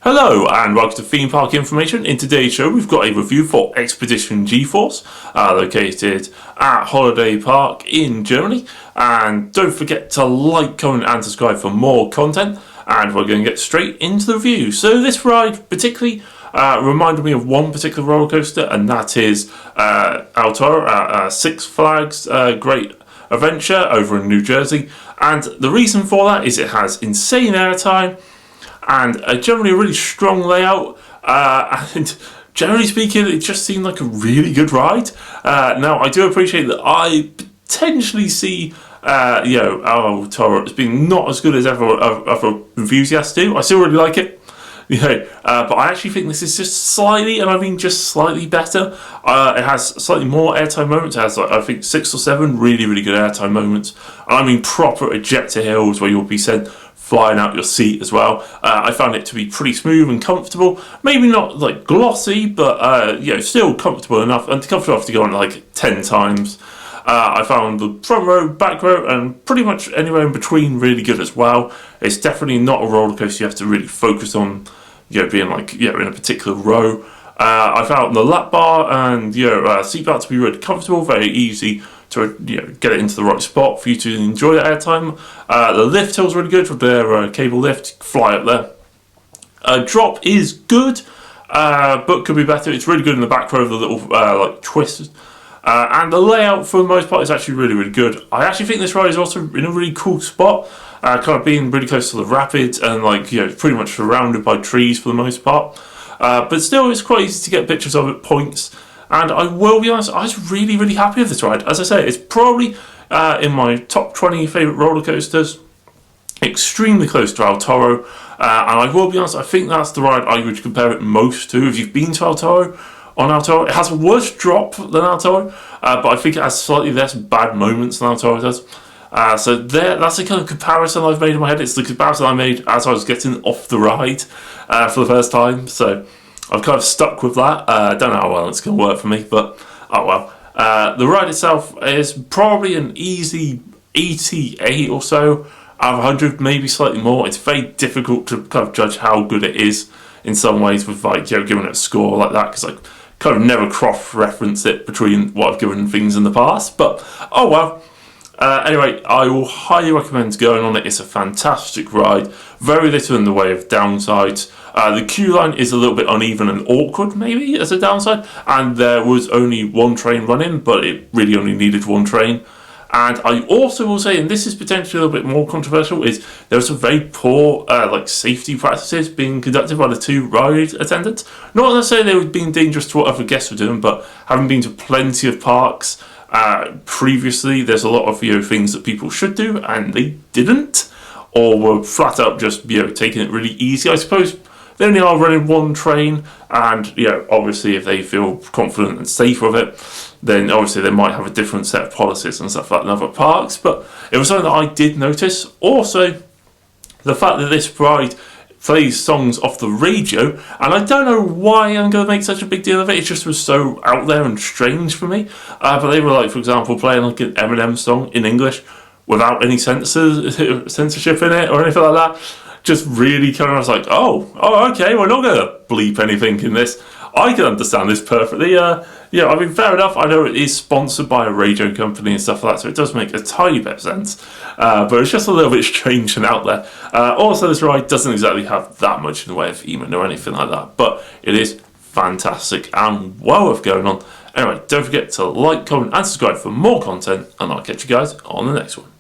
Hello and welcome to Theme Park Information. In today's show we've got a review for Expedition GeForce, located at Holiday Park in Germany. And don't forget to like, comment and subscribe for more content, and we're going to get straight into the review. So this ride particularly reminded me of one particular roller coaster, and that is El Toro at Six Flags Great Adventure over in New Jersey. And the reason for that is it has insane airtime and generally a really strong layout, and generally speaking it just seemed like a really good ride. Now I do appreciate that I potentially see El Toro as being not as good as other enthusiasts do. I still really like it, but I actually think this is just slightly, and I mean just slightly better. It has slightly more airtime moments. It has I think 6 or 7 really good airtime moments, and I mean proper ejector hills where you'll be sent flying out your seat as well. I found it to be pretty smooth and comfortable. Maybe not like glossy, but still comfortable enough, and comfortable enough to go on like 10 times. I found the front row, back row, and pretty much anywhere in between really good as well. It's definitely not a roller coaster you have to really focus on, being like in a particular row. I found the lap bar and seat belt to be really comfortable, very easy to get it into the right spot for you to enjoy the airtime. The lift hill's really good with their cable lift. Fly up there. Drop is good, but could be better. It's really good in the back row, the little like twists. And the layout for the most part is actually really good. I actually think this ride is also in a really cool spot, kind of being really close to the rapids and pretty much surrounded by trees for the most part. But still, it's quite easy to get pictures of at points. And I will be honest, I was really happy with this ride. As I say, it's probably in my top 20 favourite roller coasters. Extremely close to El Toro. And I will be honest, I think that's the ride I would compare it most to. If you've been to El Toro, it has a worse drop than El Toro, but I think it has slightly less bad moments than El Toro does. So that's the kind of comparison I've made in my head. It's the comparison I made as I was getting off the ride for the first time. So I've kind of stuck with that. I don't know how well it's going to work for me, but oh well. The ride itself is probably an easy 88 or so out of 100, maybe slightly more. It's very difficult to kind of judge how good it is in some ways with giving it a score like that, because I kind of never cross-reference it between what I've given things in the past. But oh well. Anyway, I will highly recommend going on it. It's a fantastic ride. Very little in the way of downsides. The queue line is a little bit uneven and awkward, maybe, as a downside. And there was only one train running, but it really only needed one train. And I also will say, and this is potentially a little bit more controversial, is there are some very poor safety practices being conducted by the 2 ride attendants. Not necessarily they were being dangerous to what other guests were doing, but having been to plenty of parks previously, there's a lot of things that people should do and they didn't, or were flat out just taking it really easy. I suppose they only are running one train, and obviously if they feel confident and safe with it, then obviously they might have a different set of policies and stuff like that in other parks. But it was something that I did notice. Also, the fact that this ride plays songs off the radio, and I don't know why I'm going to make such a big deal of it. It just was so out there and strange for me. But they were for example, playing an Eminem song in English without any censorship in it or anything like that. Just really kind of, I was like, oh, okay, we're not going to bleep anything in this. I can understand this perfectly. I mean, fair enough. I know it is sponsored by a radio company and stuff like that, so it does make a tiny bit of sense. But it's just a little bit strange and out there. Also, this ride doesn't exactly have that much in the way of theming or anything like that, but it is fantastic and well worth going on. Anyway, don't forget to like, comment and subscribe for more content, and I'll catch you guys on the next one.